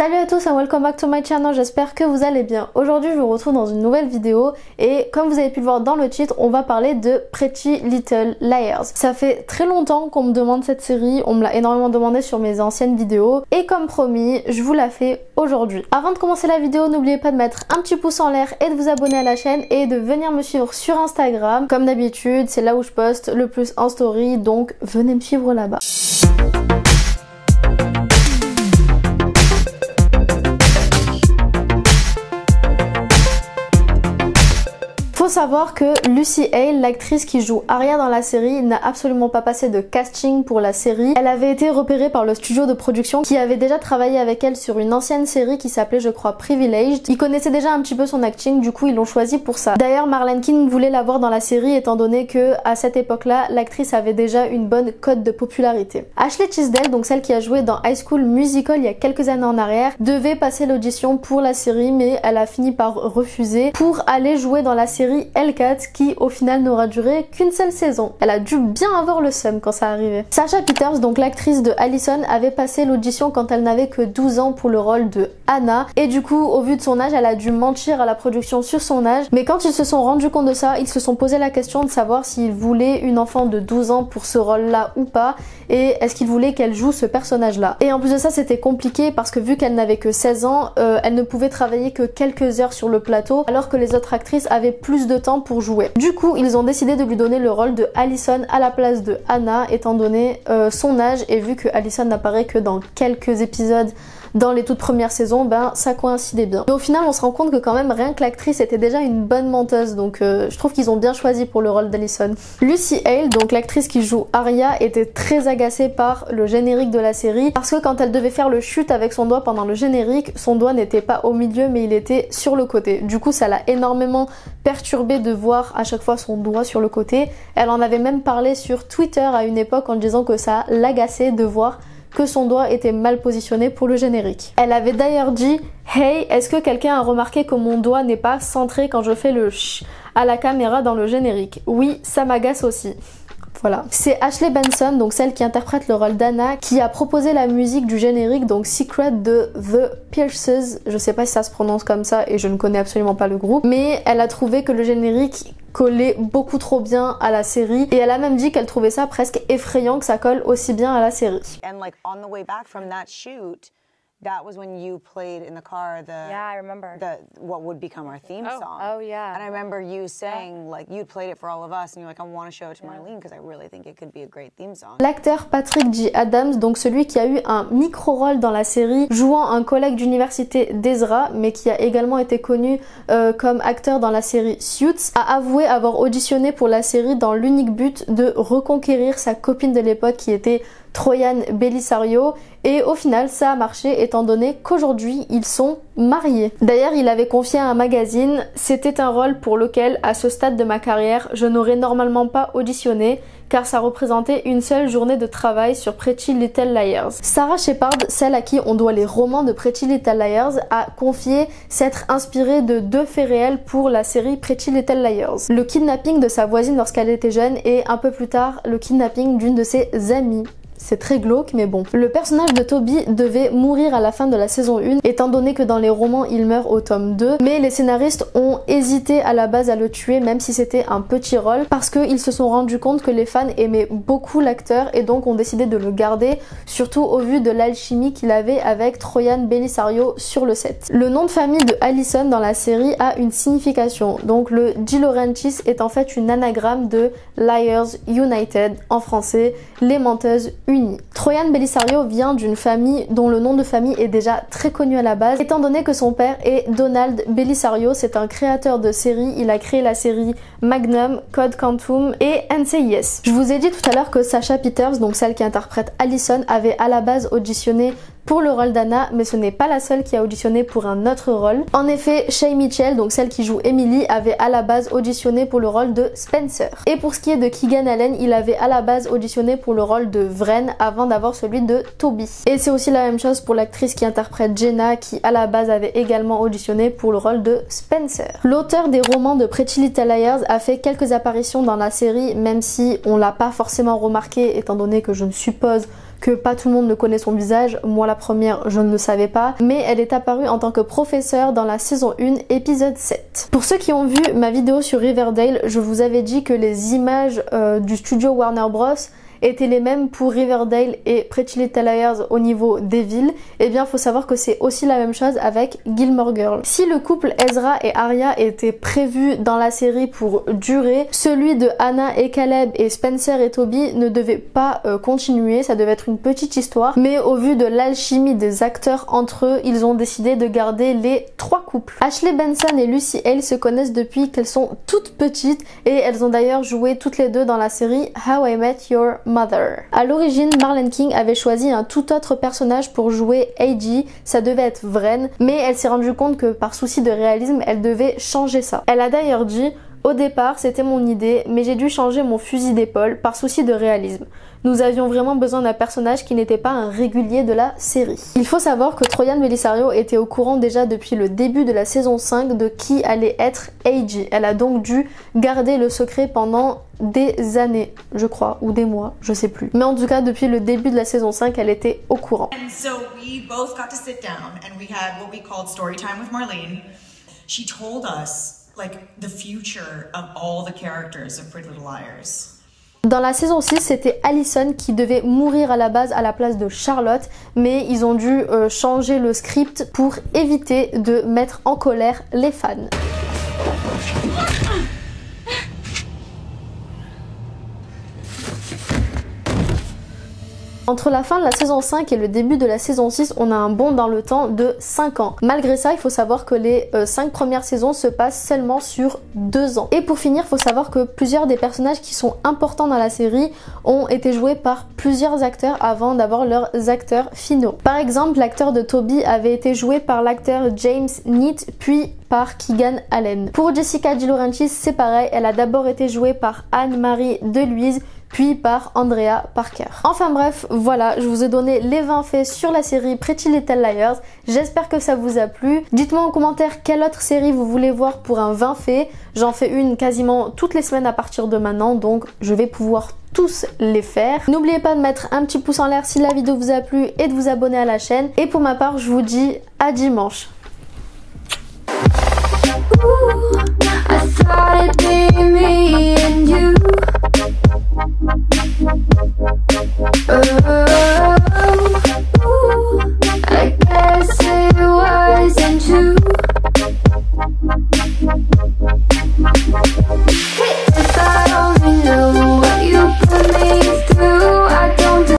Salut à tous and welcome back to my channel, j'espère que vous allez bien. Aujourd'hui je vous retrouve dans une nouvelle vidéo et comme vous avez pu le voir dans le titre, on va parler de Pretty Little Liars. Ça fait très longtemps qu'on me demande cette série, on me l'a énormément demandé sur mes anciennes vidéos et comme promis, je vous la fais aujourd'hui. Avant de commencer la vidéo, n'oubliez pas de mettre un petit pouce en l'air et de vous abonner à la chaîne et de venir me suivre sur Instagram. Comme d'habitude, c'est là où je poste le plus en story, donc venez me suivre là-bas. Faut savoir que Lucy Hale, l'actrice qui joue Arya dans la série, n'a absolument pas passé de casting pour la série. Elle avait été repérée par le studio de production qui avait déjà travaillé avec elle sur une ancienne série qui s'appelait je crois Privileged. Ils connaissaient déjà un petit peu son acting, du coup ils l'ont choisie pour ça. D'ailleurs Marlene King voulait la voir dans la série étant donné que à cette époque-là, l'actrice avait déjà une bonne cote de popularité. Ashley Tisdale, donc celle qui a joué dans High School Musical il y a quelques années en arrière, devait passer l'audition pour la série mais elle a fini par refuser pour aller jouer dans la série Hellcat qui au final n'aura duré qu'une seule saison. Elle a dû bien avoir le seum quand ça arrivait. Sasha Peters, donc l'actrice de Allison, avait passé l'audition quand elle n'avait que 12 ans pour le rôle de Anna et du coup au vu de son âge elle a dû mentir à la production sur son âge, mais quand ils se sont rendus compte de ça, ils se sont posé la question de savoir s'ils voulaient une enfant de 12 ans pour ce rôle là ou pas et est-ce qu'ils voulaient qu'elle joue ce personnage là. Et en plus de ça c'était compliqué parce que vu qu'elle n'avait que 16 ans, elle ne pouvait travailler que quelques heures sur le plateau alors que les autres actrices avaient plus de temps pour jouer. Du coup ils ont décidé de lui donner le rôle de Allison à la place de Anna étant donné son âge et vu que Allison n'apparaît que dans quelques épisodes dans les toutes premières saisons, ben ça coïncidait bien. Et au final on se rend compte que quand même rien que l'actrice était déjà une bonne menteuse, donc je trouve qu'ils ont bien choisi pour le rôle d'Allison. Lucy Hale, donc l'actrice qui joue Arya, était très agacée par le générique de la série parce que quand elle devait faire le shoot avec son doigt pendant le générique, son doigt n'était pas au milieu mais il était sur le côté. Du coup ça l'a énormément perturbée de voir à chaque fois son doigt sur le côté. Elle en avait même parlé sur Twitter à une époque en disant que ça l'agaçait de voir que son doigt était mal positionné pour le générique. Elle avait d'ailleurs dit « Hey, est-ce que quelqu'un a remarqué que mon doigt n'est pas centré quand je fais le ch à la caméra dans le générique? Oui, ça m'agace aussi. » Voilà. C'est Ashley Benson, donc celle qui interprète le rôle d'Anna, qui a proposé la musique du générique, donc Secret de The Pierces. Je sais pas si ça se prononce comme ça et je ne connais absolument pas le groupe, mais elle a trouvé que le générique collait beaucoup trop bien à la série et elle a même dit qu'elle trouvait ça presque effrayant que ça colle aussi bien à la série. And like on the way back from that shoot, that was when you played in the car I remember what would become our theme song. Oh yeah. And I remember you saying like you'd played it for all of us and you're like I want to show it to Marlene because I really think it could be a great theme song. L'acteur Patrick J. Adams, donc celui qui a eu un micro-rôle dans la série jouant un collègue d'université d'Ezra mais qui a également été connu comme acteur dans la série Suits, a avoué avoir auditionné pour la série dans l'unique but de reconquérir sa copine de l'époque qui était Troian Bellisario et au final ça a marché étant donné qu'aujourd'hui ils sont mariés. D'ailleurs il avait confié à un magazine « C'était un rôle pour lequel à ce stade de ma carrière je n'aurais normalement pas auditionné car ça représentait une seule journée de travail sur Pretty Little Liars ». Sarah Shepard, celle à qui on doit les romans de Pretty Little Liars, a confié s'être inspirée de 2 faits réels pour la série Pretty Little Liars. Le kidnapping de sa voisine lorsqu'elle était jeune et un peu plus tard le kidnapping d'une de ses amies. C'est très glauque mais bon. Le personnage de Toby devait mourir à la fin de la saison 1 étant donné que dans les romans il meurt au tome 2 mais les scénaristes ont hésité à la base à le tuer même si c'était un petit rôle parce qu'ils se sont rendus compte que les fans aimaient beaucoup l'acteur et donc ont décidé de le garder surtout au vu de l'alchimie qu'il avait avec Troian Bellisario sur le set. Le nom de famille de Allison dans la série a une signification, donc le De Laurentiis est en fait une anagramme de Liars United, en français les menteuses unies. Troian Bellisario vient d'une famille dont le nom de famille est déjà très connu à la base, étant donné que son père est Donald Bellisario, c'est un créateur de séries, il a créé la série Magnum, Code Quantum et NCIS. Je vous ai dit tout à l'heure que Sasha Peters, donc celle qui interprète Allison, avait à la base auditionné pour le rôle d'Anna, mais ce n'est pas la seule qui a auditionné pour un autre rôle. En effet, Shay Mitchell, donc celle qui joue Emily, avait à la base auditionné pour le rôle de Spencer. Et pour ce qui est de Keegan Allen, il avait à la base auditionné pour le rôle de Vren avant d'avoir celui de Toby. Et c'est aussi la même chose pour l'actrice qui interprète Jenna, qui à la base avait également auditionné pour le rôle de Spencer. L'auteur des romans de Pretty Little Liars a fait quelques apparitions dans la série, même si on l'a pas forcément remarqué étant donné que je ne suppose que pas tout le monde ne connaît son visage, moi la première je ne le savais pas, mais elle est apparue en tant que professeure dans la saison 1 épisode 7. Pour ceux qui ont vu ma vidéo sur Riverdale, je vous avais dit que les images du studio Warner Bros étaient les mêmes pour Riverdale et Pretty Little Liars au niveau des villes. Et bien faut savoir que c'est aussi la même chose avec Gilmore Girls. Si le couple Ezra et Arya était prévu dans la série pour durer, celui de Hannah et Caleb et Spencer et Toby ne devait pas continuer, ça devait être une petite histoire, mais au vu de l'alchimie des acteurs entre eux, ils ont décidé de garder les 3 couples. Ashley Benson et Lucy Hale se connaissent depuis qu'elles sont toutes petites et elles ont d'ailleurs joué toutes les deux dans la série How I Met Your Mother. À l'origine, Marlene King avait choisi un tout autre personnage pour jouer AG, ça devait être Vren, mais elle s'est rendue compte que par souci de réalisme, elle devait changer ça. Elle a d'ailleurs dit: au départ, c'était mon idée, mais j'ai dû changer mon fusil d'épaule par souci de réalisme. Nous avions vraiment besoin d'un personnage qui n'était pas un régulier de la série. Il faut savoir que Troian Bellisario était au courant déjà depuis le début de la saison 5 de qui allait être AG. Elle a donc dû garder le secret pendant des années, je crois, ou des mois, je sais plus. Mais en tout cas, depuis le début de la saison 5, elle était au courant. And so we both got to sit down and we had what we called story time with Marlene. She told us like the future of all the characters of Pretty Little Liars. Dans la saison 6, c'était Allison qui devait mourir à la base à la place de Charlotte, mais ils ont dû changer le script pour éviter de mettre en colère les fans. Entre la fin de la saison 5 et le début de la saison 6, on a un bond dans le temps de 5 ans. Malgré ça, il faut savoir que les 5 premières saisons se passent seulement sur 2 ans. Et pour finir, il faut savoir que plusieurs des personnages qui sont importants dans la série ont été joués par plusieurs acteurs avant d'avoir leurs acteurs finaux. Par exemple, l'acteur de Toby avait été joué par l'acteur James Neate, puis par Keegan Allen. Pour Jessica De Laurentiis, c'est pareil, elle a d'abord été jouée par Anne-Marie DeLuise, puis par Andrea Parker. Enfin bref, voilà, je vous ai donné les 20 faits sur la série Pretty Little Liars. J'espère que ça vous a plu. Dites-moi en commentaire quelle autre série vous voulez voir pour un 20 faits. J'en fais une quasiment toutes les semaines à partir de maintenant, donc je vais pouvoir tous les faire. N'oubliez pas de mettre un petit pouce en l'air si la vidéo vous a plu et de vous abonner à la chaîne. Et pour ma part, je vous dis à dimanche. I thought it'd be me and you.